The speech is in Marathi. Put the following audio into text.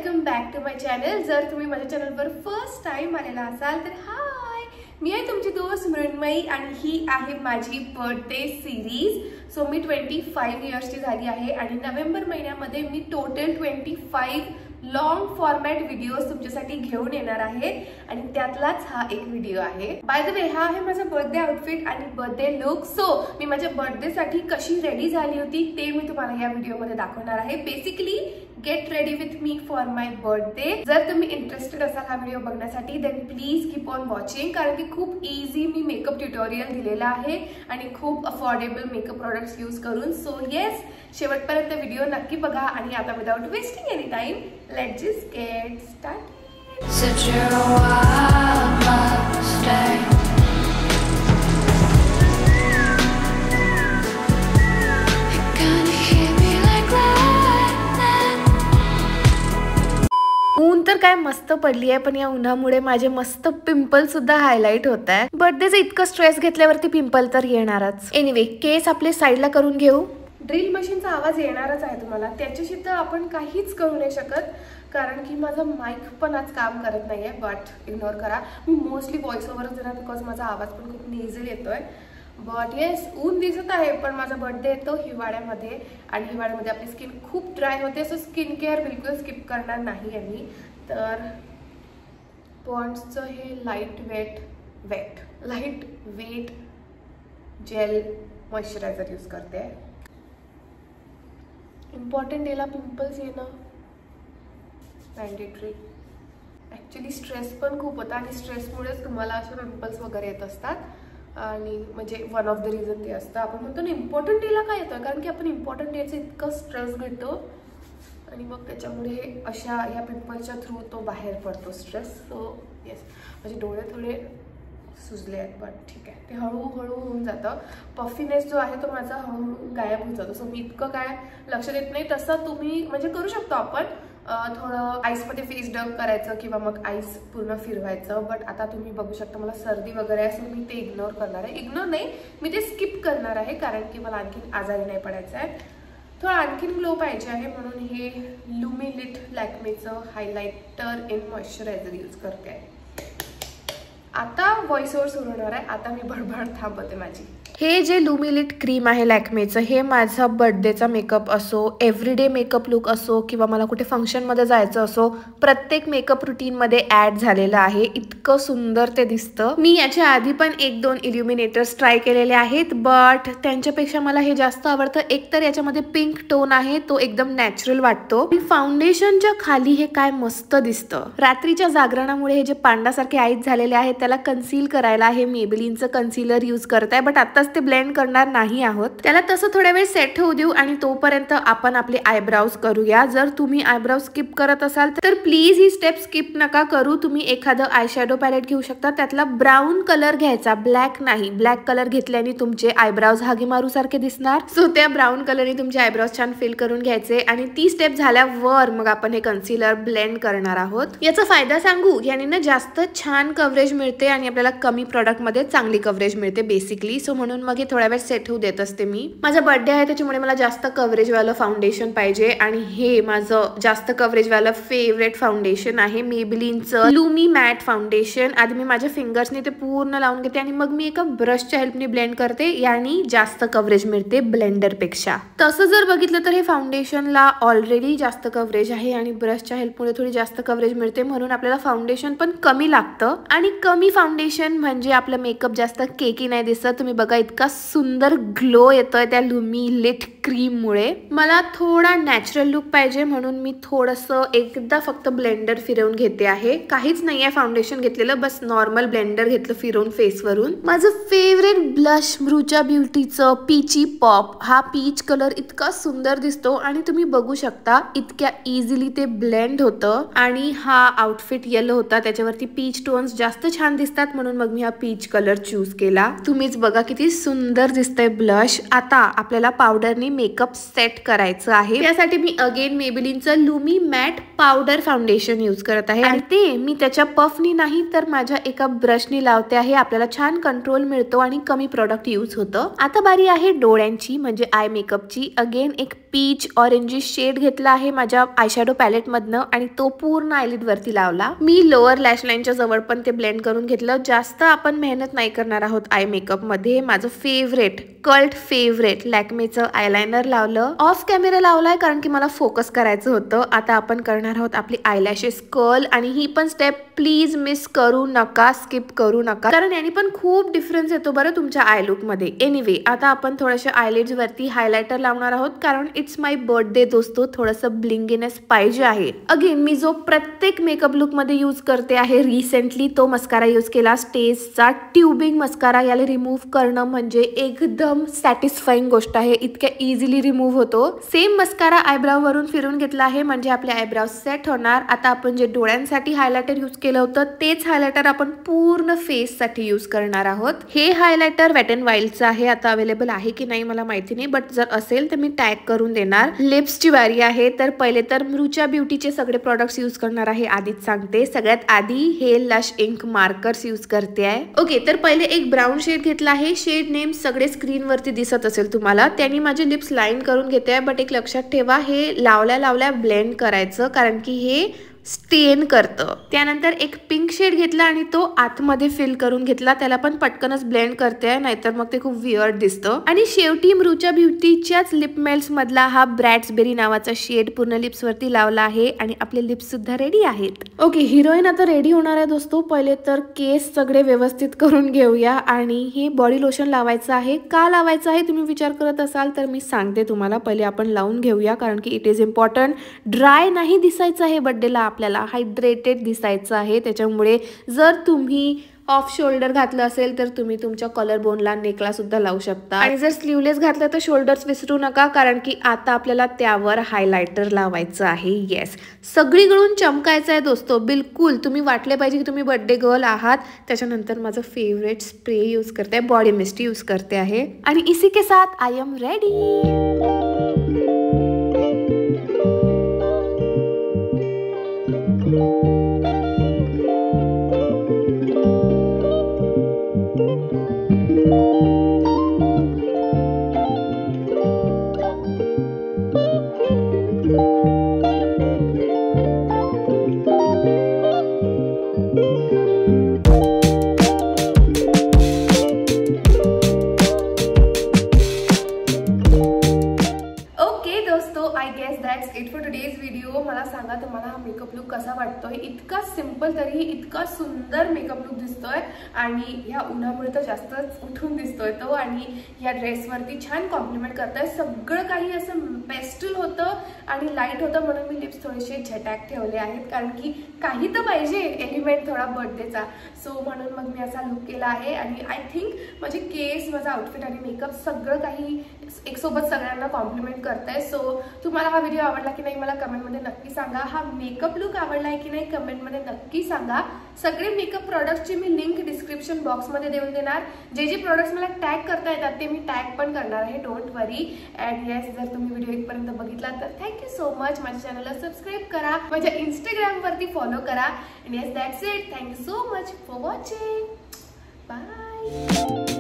Welcome back to my channel. जर तुम्ही माझ्या चॅनलवर फर्स्ट टाइम आलेला असाल तर हाय, मी आहे तुमची दोस्त मृण्मयी आणि ही आहे माझी बर्थडे सिरीज। सो मी 25 इयर्सची झाली आहे आणि नोव्हेंबर महिन्यामध्ये मी टोटल 25 लॉंग फॉर्मॅट व्हिडिओज तुमच्यासाठी घेऊन येणार आहे आणि त्यातलाच हा एक व्हिडिओ आहे। बाय द वे, हा आहे माझा बर्थडे आउटफिट आणि बर्थडे लुक। सो मी माझ्या बर्थडे साठी कशी रेडी झाली होती ते मी तुम्हाला या व्हिडिओमध्ये दाखवणार आहे। Basically get ready with me for my birthday. जर तुम्ही इंटरेस्टेड असाल हा व्हिडिओ बघण्यासाठी then please keep on watching, कारण की खूप इझी मी मेकअप ट्युटोरियल दिलेला आहे आणि खूप अफोर्डेबल मेकअप प्रोडक्ट्स यूज करून। सो येस, शेवटपर्यंत व्हिडिओ नक्की बघा आणि आता without wasting any time let's just get started. ऊन तर काय मस्त पडली आहे, पण या उन्हामुळे माझे मस्त पिंपल सुद्धा हायलाइट होत आहे। बर्थडेचं इतकं स्ट्रेस घेतल्यावरती पिंपल तर येणारच। एनिवे, केस आपले साईडला करून घेऊ। ड्रिल मशीनचा आवाज येणारच आहे तुम्हाला, त्याच्याशी तर आपण काहीच करू नाही शकत कारण की माझा माईक पण आज काम करत नाहीये, बट इग्नोर करा। मी मोस्टली व्हॉइस ओव्हरच देणार बिकॉज माझा आवाज पण खूप नेझल येतोय। बट येस, ऊन दिसत आहे पण माझा बर्थडे येतो हिवाळ्यामध्ये आणि हिवाळ्यामध्ये आपली स्किन खूप ड्राय होते। सो स्किन केअर बिलकुल स्किप करणार नाही आहे मी। तर पॉन्ड्सचं हे light weight gel moisturiser use करते। इम्पॉर्टंट डेला पिंपल्स येणं मॅन्डेटरी। ॲक्च्युली स्ट्रेस पण खूप होता आणि स्ट्रेसमुळेच तुम्हाला असे पिंपल्स वगैरे येत असतात आणि म्हणजे वन ऑफ द रिझन ते असतं। आपण म्हणतो ना इम्पॉर्टंट डेला काय येतं, कारण की आपण इम्पॉर्टंट डेचं इतकं स्ट्रेस घेतो आणि मग त्याच्यामुळे अशा ह्या पिंपल्सच्या थ्रू तो बाहेर पडतो स्ट्रेस। सो येस, माझे डोळे थोडे सुजले आहेत बट ठीक आहे, ते हळूहळू होऊन जातं। पफिनेस जो आहे तो माझा हळूहळू गायब होऊन जातो। सो मी इतकं काय लक्ष देत नाही, तसं तुम्ही म्हणजे करू शकतो आपण थोडं आईसमध्ये फेस डब करायचं किंवा मग आईस पूर्ण फिरवायचं। बट आता तुम्ही बघू शकता मला सर्दी वगैरे आहे, सो मी ते इग्नोर करणार आहे। इग्नोर नाही, मी ते स्किप करणार आहे कारण की मला आणखीन आजारी नाही पडायचं आहे। थोडं आणखीन ग्लो पाहिजे आहे म्हणून हे लुमिलिट लॅक्मेचं हायलायटर इन मॉइश्चरायझर यूज करते आहे। आता व्हॉइस ओव्हर सुरू होणार आहे, आता मी बडबड थांबवते माझी। हे जे लुमिलिट क्रीम आहे लॅक्मेचं, हे माझा बर्थडेचा मेकअप असो, एव्हरीडे मेकअप लुक असो किंवा मला कुठे फंक्शनमध्ये जायचं असो, प्रत्येक मेकअप रुटीनमध्ये ॲड झालेलं आहे। इतकं सुंदर ते दिसतं। मी याच्या आधी पण 1-2 इल्युमिनेटर्स ट्राय केलेले आहेत, बट त्यांच्यापेक्षा मला हे जास्त आवडतं। एक तर याच्यामध्ये पिंक टोन आहे, तो एकदम नॅचरल वाटतो। फाउंडेशनच्या खाली हे काय मस्त दिसतं। रात्रीच्या जागरणामुळे हे जे पांडासारखे आईज झालेले आहेत त्याला कन्सील करायला हे मेबेलिनचं कन्सीलर यूज करताय, बट आताच ते ब्लेंड करणार नाही आहोत। त्याला तसं थोड्या वेळ सेट होऊ देऊ आणि तोपर्यंत आपण आपले आयब्राउज करूया। जर तुम्ही आयब्राउज स्किप करत असाल तर प्लीज ही स्टेप स्किप नका करू। तुम्ही एखादं आय शॅडो पॅलेट घेऊ शकता, त्यातला ब्राऊन कलर घ्यायचा, ब्लॅक नाही। ब्लॅक कलर घेतल्याने तुमचे आयब्राउज हागीमारू सारखे दिसणार। सो त्या ब्राऊन कलरने तुमचे आयब्राउज छान फिल करून घ्यायचे आणि ती स्टेप झाल्यावर मग आपण हे कन्सीलर ब्लेंड करणार आहोत। याचा फायदा सांगू, याने ना जास्त छान कव्हरेज मिळते आणि आपल्याला कमी प्रोडक्ट मध्ये चांगली कव्हरेज मिळते बेसिकली। सो म्हणून मग हे थोड्या वेळ सेट होऊ देत असते मी। माझा बर्थडे आहे त्याच्यामुळे मला जास्त कव्हरेज वालं फाउंडेशन पाहिजे आणि हे माझं जास्त कव्हरेज वालं फेवरेट फाउंडेशन आहे मेबेलिनचं लुमी मॅट फाउंडेशन। आधी मी माझ्या फिंगर्सने ते पूर्ण लावून घेते आणि मग मी एका ब्रशच्या हेल्पने ब्लेंड करते, यानी जास्त कव्हरेज मिळते ब्लेंडर पेक्षा। तसं जर बघितलं तर हे फाउंडेशनला ऑलरेडी जास्त कव्हरेज आहे आणि ब्रशच्या हेल्पमुळे थोडी जास्त कव्हरेज मिळते, म्हणून आपल्याला फाउंडेशन पण कमी लागतं आणि कमी फाउंडेशन म्हणजे आपलं मेकअप जास्त केकी नाही दिसत। तुम्ही बघा इतका सुंदर ग्लो येतोय त्या लुमिलिट क्रीम मुळे। मला थोडा नॅचरल लुक पाहिजे म्हणून मी थोडंसं एकदा फक्त ब्लेंडर फिरवून घेते आहे। काहीच नाहीये फाउंडेशन घेतलेलं, बस नॉर्मल ब्लेंडर घेतलं फिरवून फेसवरून। माझं फेवरेट ब्लश मृचा ब्युटीचं पीची पॉप। हा पीच कलर इतका सुंदर दिसतो आणि तुम्ही बघू शकता इतक्या इझिली ते ब्लेंड होतं आणि हा आउटफिट येलो होता, त्याच्यावरती पीच टोन्स जास्त छान दिसतात म्हणून मग मी हा पीच कलर चूज केला। तुम्हीच बघा किती सुंदर दिसतंय ब्लश। आता आपल्याला पावडरने मेकअप सेट करायचं आहे, त्यासाठी मी अगेन मेबेलिनचं lumi matte powder foundation use करत आहे आणि ते मी त्याच्या पफनी नाही तर माझ्या एका ब्रशनी लावते आहे। आपल्याला छान कंट्रोल मिळतो आणि कमी प्रोडक्ट यूज होतं। आता बारी आहे डोळ्यांची म्हणजे आय मेकअपची। अगेन एक पीच ऑरेंजिश शेड घेतला आहे माझ्या आयशॅडो पॅलेट मधनं आणि तो पूर्ण आयलिड वरती लावला. मी लोअर लॅश लाईनच्या जवळ पण ते ब्लेंड करून घेतलं. जास्त आपण मेहनत नाही करणार आहोत आय मेकअप मध्ये. माझं फेवरेट कल्ट फेवरेट लॅक्मेचं आयलायनर लावलं. ऑफ कॅमेरा लावलाय कारण की मला फोकस करायचं होतं. आता आपण करणार आहोत आपली आयलॅशेस कर्ल आणि ही पण स्टेप प्लीज मिस करू नका, स्किप करू नका, कारण याने पण खूप डिफरन्स येतो बरं तुमच्या आय लुक मध्ये. एनिवे आता आपण थोडेसे आयलिड्स वरती हायलायटर लावणार आहोत कारण इट्स माय बर्थडे दोस्तो, थोडंसं ब्लिंगिनेस पाहिजे आहे. अगेन मी जो प्रत्येक मेकअप लुक मध्ये यूज करते आहे रिसेंटली तो मस्कारा यूज केला, स्टेजचा ट्यूबिंग मस्कारा. याला रिमूव्ह करणं म्हणजे एकदम सॅटिस्फाईंग गोष्ट आहे, इतक्या इझिली रिमूव्ह होतो. सेम मस्कारा आयब्राव वरून फिरून घेतला आहे म्हणजे आपले आयब्राव सेट होणार. आता आपण जे डोळ्यांसाठी हायलायटर यूज केलं होतं तेच हायलायटर आपण पूर्ण फेस साठी यूज करणार आहोत. हे हायलायटर वेट अँड वाईल्डचं आहे. आता अवेलेबल आहे की नाही मला माहिती नाही, बट जर असेल तर मी टॅग करून देणार. लिप्सची वारी आहे, तर पहिले तर मृचा ब्युटीचे सगळे प्रोडक्ट्स यूज करणार आहे. आधीच सांगते, सगळ्यात आधी हे लश इंक मार्कर्स यूज करते आहे. ओके, तर पहिले एक ब्राऊन शेड घेतला आहे. शेड नेम सगळे स्क्रीन वरती दिसत असेल तुम्हाला. त्यांनी माझे लिप्स लाईन करून घेते आहे, बट एक लक्षात ठेवा हे लावल्या ब्लेंड करायचं कारण की हे स्टेन करतं. त्यानंतर एक पिंक शेड घेतला आणि तो आतमध्ये फिल करून घेतला. त्याला पण पटकनच ब्लेंड करते नाहीतर मग ते खूप वियर्ड दिसतं. आणि शेवटी मृचा ब्युटीच्याच लिप मेल्स मधला हा ब्रॅड्सबेरी नावाचा शेड पूर्ण लिप्स वरती लावला आहे आणि आपले लिप्स सुद्धा रेडी आहेत. ओके, हिरोईन आता रेडी होणार आहे दोस्तो. पहिले तर केस सगळे व्यवस्थित करून घेऊया आणि हे बॉडी लोशन लावायचं आहे. का लावायचं आहे तुम्ही विचार करत असाल तर मी सांगते तुम्हाला. पहिले आपण लावून घेऊया कारण की इट इज इम्पॉर्टंट. ड्राय नाही दिसायचं आहे बर्थडेला, आपल्याला हायड्रेटेड दिसायचं आहे. त्याच्यामुळे जर तुम्ही ऑफ शोल्डर घातलं असेल तर तुम्ही तुमच्या कॉलर बोनला नेकला सुद्धा लावू शकता. आणि जर स्लीवलेस घातलं तर शोल्डर्स विसरू नका कारण की आता आपल्याला त्यावर हायलायटर लावायचं आहे. येस, सगळीकडून चमकायचं आहे दोस्तो, बिलकुल. तुम्ही वाटले पाहिजे की तुम्ही बर्थडे गर्ल आहात. त्याच्यानंतर माझं फेवरेट स्प्रे यूज करते आहे, बॉडी मिस्ट यूज करते आहे. आणि इसी के साथ I am ready. That's it for today's video. मला सांगा तुम्हाला हा मेकअप लुक कसा वाटतोय. इतका सिंपल तरीही इतका सुंदर मेकअप लुक दिसतोय आणि ह्या उन्हामुळे तर जास्तच उठून दिसतोय तो. आणि या ड्रेसवरती छान कॉम्प्लिमेंट करताय. सगळं काही असं पेस्टल होतं आणि लाईट होतं म्हणून मी लिप्स थोडेसे झटॅक ठेवले आहेत कारण की काही तर पाहिजे एलिमेंट थोडा बर्थडेचा. सो म्हणून मग मी असा लुक केला आहे. आणि आय थिंक माझे केस, माझा आउटफिट आणि मेकअप सगळं काही एक सोबत सगळ्यांना कॉम्प्लिमेंट करताय. सो तुम्हाला हा व्हिडिओ आवडला की नाही मला कमेंटमध्ये नक्की सांगा. हा मेकअप लुक आवडला आहे की नाही कमेंटमध्ये नक्की सांगा. सगळे मेकअप प्रोडक्ट्सची मी लिंक डिस्क्रिप्शन बॉक्समध्ये देऊन देणार. जे जे प्रोडक्ट्स मला टॅग करता येतात ते मी टॅग पण करणार आहे, डोंट वरी. अँड येस, जर तुम्ही व्हिडिओ इथपर्यंत बघितला तर थँक्यू सो मच. माझ्या चॅनलला सबस्क्राईब करा, माझ्या इंस्टाग्रामवरती फॉलो करा. And yes, that's it. Thank you so much for watching. Bye.